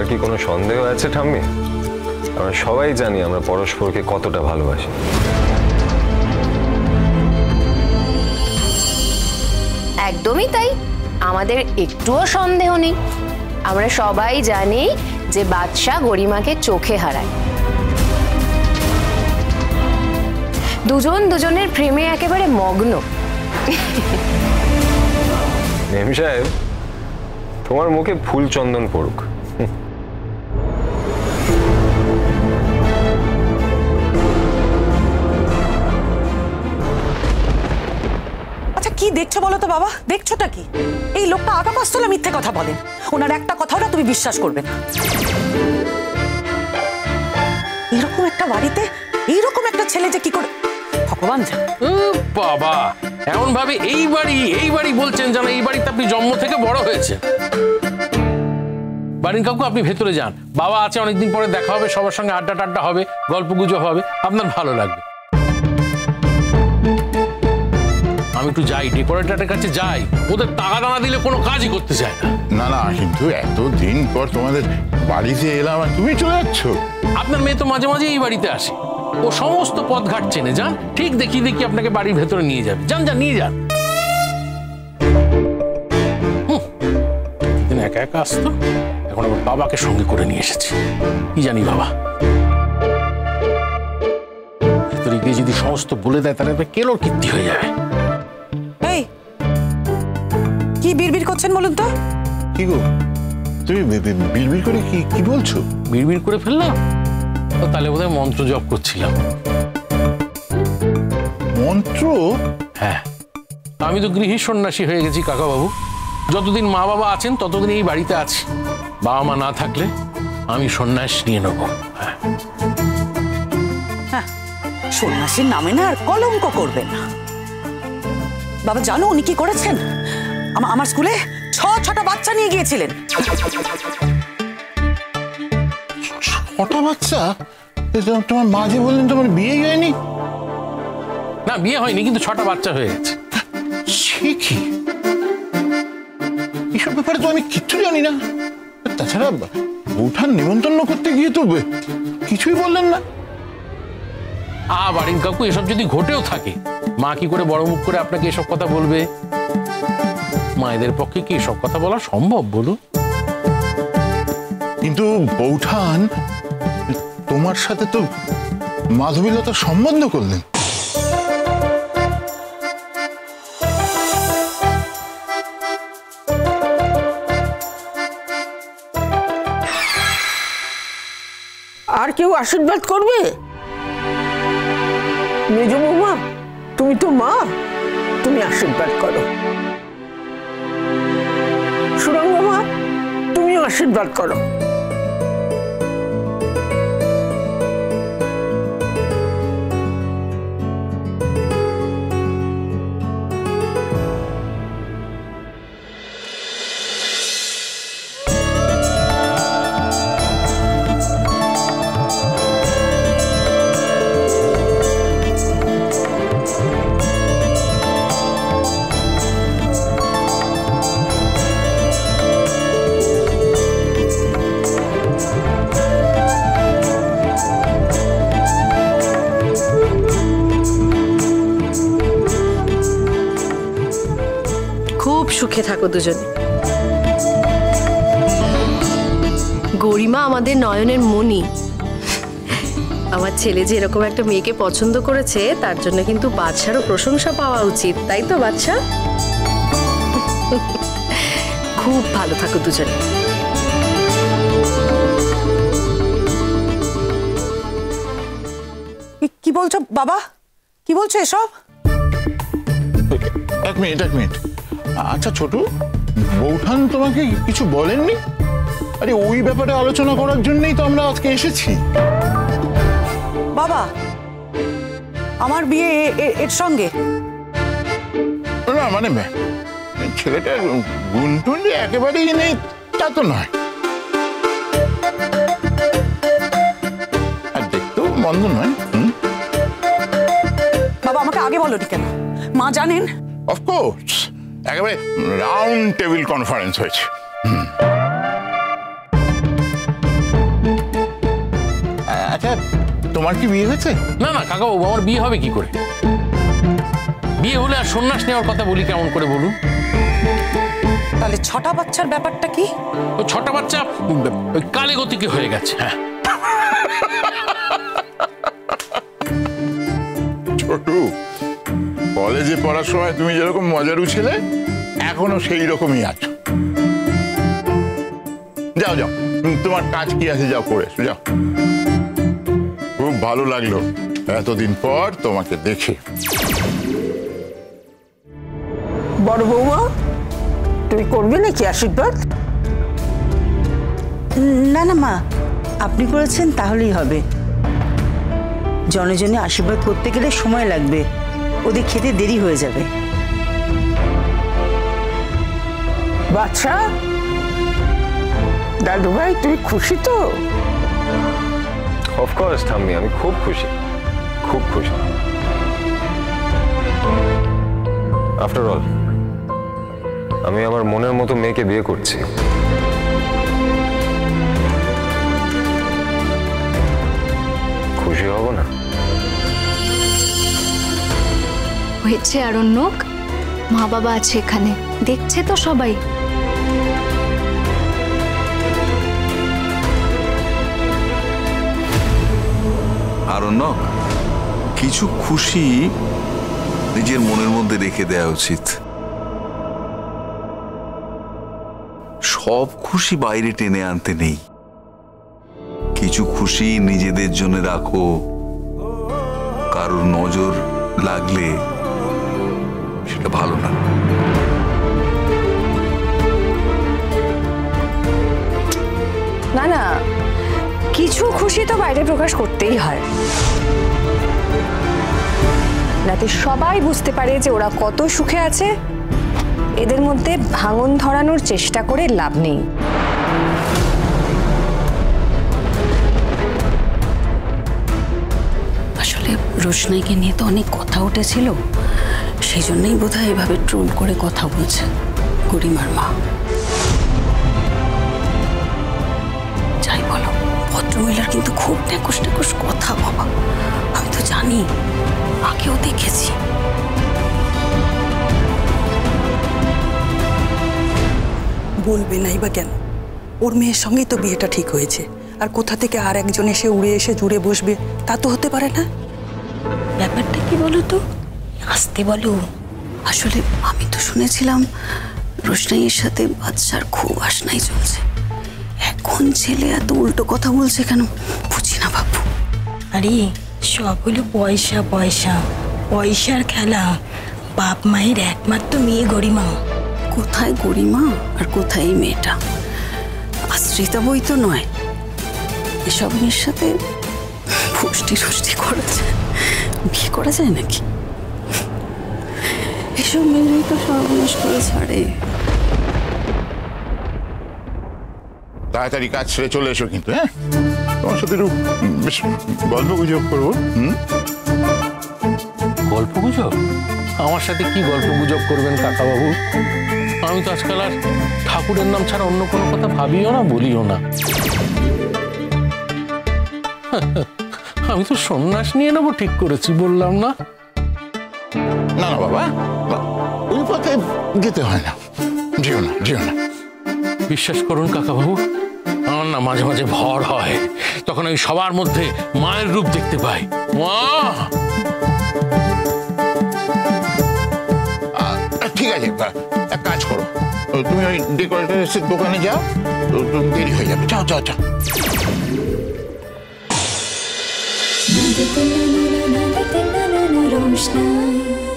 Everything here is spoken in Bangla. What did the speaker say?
কি কোনো সন্দেহ আছে ঠাম্মি? আমরা সবাই জানি আমরা পরস্পরকে কতটা ভালোবাসি। একদমই তাই, আমাদের একটুও সন্দেহ নেই। আমরা সবাই জানি যে বাদশা গরিমাকে চোখে হারায়। দুজন দুজনের প্রেমে একেবারে মগ্ন। মেম সাহেব, তোমার মুখে ফুল চন্দন পড়ুক। আচ্ছা কি দেখছো বলো তো বাবা? দেখছোটা কি? এই লোকটা আগা পাস্তলা মিথ্যে কথা বলেন। ওনার একটা কথাও না তুমি বিশ্বাস করবে না। এরকম একটা বাড়িতে এইরকম একটা ছেলে যে কি করে, ভগবান জানে। বাবা এমন ভাবে এই বাড়ি বলছেন যেন এই বাড়িতে আপনি জন্ম থেকে বড় হয়েছে। বাড়ির কাকু আপনি ভেতরে যান, বাবা আছে, অনেকদিন পরে দেখা হবে, সবার সঙ্গে আড্ডা টাড্ডা হবে, গল্প গুজব হবে, আপনার ভালো লাগবে। আমি একটু যাই, ডেকোরেটরের কাছে যাই, ওদের টাকা দানা দিলে কোনো কাজই করতে চায় না। না কিন্তু এতদিন পর তোমাদের বাড়িতে এলাম আর তুমি চলে যাচ্ছ। আপনার মেয়ে তো মাঝে মাঝে এই বাড়িতে আসে, ও সমস্ত পথঘাট চেনে। যান, ঠিক দেখি আপনাকে বাড়ির ভেতরে নিয়ে যাবে। যান নিয়ে যান। একা একা আসতো, এখন আবার বাবাকে সঙ্গে করে নিয়ে এসেছি। কি জানি বাবা ভেতরে গিয়ে যদি সমস্ত বলে দেয় তাহলে কেলোর কীর্তি হয়ে যাবে। এই কি বিড়বিড় করছেন বলুন তো? কি গো তুমি বিড়বিড় করে কি বলছো? বিড়বিড় করে ফেললাম? তাহলে বোধহয় মন্ত্র জপ করছিলাম। মন্ত্র? হ্যাঁ, আমি তো গৃহী সন্ন্যাসী হয়ে গেছি কাকা বাবু। যতদিন মা বাবা আছেন ততদিন এই বাড়িতে আছি, বাবা মা না থাকলে আমি সন্ন্যাস নিয়ে নেব। হ্যাঁ, সন্ন্যাসীর নামে না আর কলঙ্ক করবেন না। বাবা জানো উনি কি করেছেন? আমার স্কুলে 6টা বাচ্চা নিয়ে গিয়েছিলেন। 6টা বাচ্চা? তোমার মা যে বললেন তোমার বিয়ে হয়নি। না, বিয়ে হয়নি, কিন্তু 6টা বাচ্চা হয়ে গেছে। সে কি? এসব ব্যাপারে তো আমি কিচ্ছু জানি না। তাছাড়া বৌঠান নিমন্ত্রণ করতে গিয়ে তো কিছুই বললেন না। বাড়ির কাকু, এসব যদি ঘটেও থাকে, মা কি করে বড় মুখ করে আপনাকে এসব কথা বলবে? মায়েদের পক্ষে কি এসব কথা বলা সম্ভব বলুন? কিন্তু বৌঠান তোমার সাথে তো মাধবীলতার সম্বন্ধ করলেন। আর কেউ আশীর্বাদ করবে? মেজ বৌমা, তুমি তো মা, তুমি আশীর্বাদ করো। সুরঙ্গ মা, তুমিও আশীর্বাদ করো। সুখে থাকো দুজনে। গরিমা আমাদের নয়নের মণি। আমার ছেলে যে এরকম একটা মেয়েকে পছন্দ করেছে তার জন্য কিন্তু বাদশারও প্রশংসা পাওয়া উচিত, তাই তো বাদশা? খুব ভালো থাকো দুজনে। কি বলছো বাবা? কি বলছো এসব? এক মিনিট। আচ্ছা ছোট, বৌঠান তোমাকে কিছু বলেননি? আরে ওই ব্যাপারে আলোচনা করার জন্যই তো আমরা আজকে এসেছি। বাবা, আমার বিয়ে এর সঙ্গে? না মানে ছেলেটার গুণটুন একেবারেই নেই তা তো নয়, আর দেখতেও মন্দ নয়। বাবা আমাকে আগে বলোনি কেন? মা জানেন? অফকোর্স, একেবারে রাউন্ড টেবিল কনফারেন্স হয়েছে। তোমার কি বিয়ে হয়েছে? না না কাকাবাবু, আমার বিয়ে হবে কি করে? বিয়ে হলে আর সন্ন্যাস নেওয়ার কথা বলি কেমন করে বলুন? তাহলে 6টা বাচ্চার ব্যাপারটা কি? ও 6টা বাচ্চা ওই কালে গতিকে হয়ে গেছে। হ্যাঁ ছোটু, কলেজে পড়ার সময় তুমি যেরকম মজারু ছেলে, এখনো সেই রকমই আছো। যাও যাও, তোমার কাজ কি আছে যাও করে এসো, যাও। খুব ভালো লাগলো এতদিন পর তোমাকে দেখে। বড় বৌমা, তুই করবি নাকি আশীর্বাদ? না না মা, আপনি করেছেন তাহলেই হবে। জনে জনে আশীর্বাদ করতে গেলে সময় লাগবে, ওদের খেতে দেরি হয়ে যাবে। বাচ্চা, দাদু ভাই তুই খুশি তো? অফকোর্স ঠাম্মি, আমি খুব খুশি, খুব খুশি। আফটার অল আমি আমার মনের মতো মেয়েকে বিয়ে করছি। খুশি হব না? হয়েছে আরণ্যক, মা বাবা আছে এখানে, দেখছে তো সবাই। আরণ্যক, কিছু খুশি নিজের মনের মধ্যে রেখে দেওয়া উচিত। সব খুশি বাইরে টেনে আনতে নেই। কিছু খুশি নিজেদের জন্য রাখো, কারোর নজর লাগলে সেটা ভালো না। না না, কিছু খুশি তো বাইরে প্রকাশ করতেই হয়, যাতে সবাই বুঝতে পারে যে ওরা কত সুখে আছে। এদের মধ্যে ভাঙন ধরানোর চেষ্টা করে লাভ নেই। আসলে রোশনাইকে নিয়ে তো অনেক কথা উঠেছিল, সেই জন্যই বোধহয় এভাবে ট্রোল করে কথা বলছে গরিমার মা। যাই বলো, ভদ্রমহিলার কিন্তু খুব ট্যাকুস ট্যাকুস কথা বাবা, আমি তো জানি, আগেও দেখেছি। বলবে নাই বা কেন? ওর মেয়ের সঙ্গেই তো বিয়েটা ঠিক হয়েছে, আর কোথা থেকে আর একজন এসে উড়ে এসে জুড়ে বসবে তা তো হতে পারে না। ব্যাপারটা কি বলো তো, আসতে বলো। আসলে আমি তো শুনেছিলাম রোশনাইয়ের সাথে বাদশার খুব আশনাই চলছে। এখন ছেলে এত উল্টো কথা বলছে কেন বুঝি না বাবু। আরে সব হলো পয়সা পয়সা, পয়সার খেলা। বাপ মায়ের একমাত্র মেয়ে গরিমা। কোথায় গরিমা আর কোথায় এই মেয়েটা? আশ্রিতা বই তো নয়, এসব মেয়ের সাথে ফুষ্টি ফুষ্টি করা যায়, বিয়ে করা যায় নাকি? এসব মেয়েরাই তো সর্বনাশ করে ছাড়ে। তাড়াতাড়ি কাজ ছেড়ে চলে এসো কিন্তু। হ্যাঁ, তোমার সাথে একটু বেশ গল্প গুজব করবো। গল্প গুজব? আমার সাথে কি গল্প গুজব করবেন কাকাবাবু? আমি তো আজকাল আর ঠাকুরের নাম ছাড়া অন্য কোনো কথা ভাবিও না, বলিও না। আমি তো সন্ন্যাস নিয়ে নেবো ঠিক করেছি, বললাম না? না না বাবা, ওই পথে যেতে হয় না, যেও না, যেও না। বিশ্বাস করুন কাকাবাবু, আমার না মাঝে মাঝে ভর হয়, তখন আমি সবার মধ্যে মায়ের রূপ দেখতে পাই। মা! ঠিক আছে, এক কাজ করো, তুমি ওই ডেকোরেটরের দোকানে যাও, দেরি হয়ে যাবে। যাও যাও যাও। रोशनाई।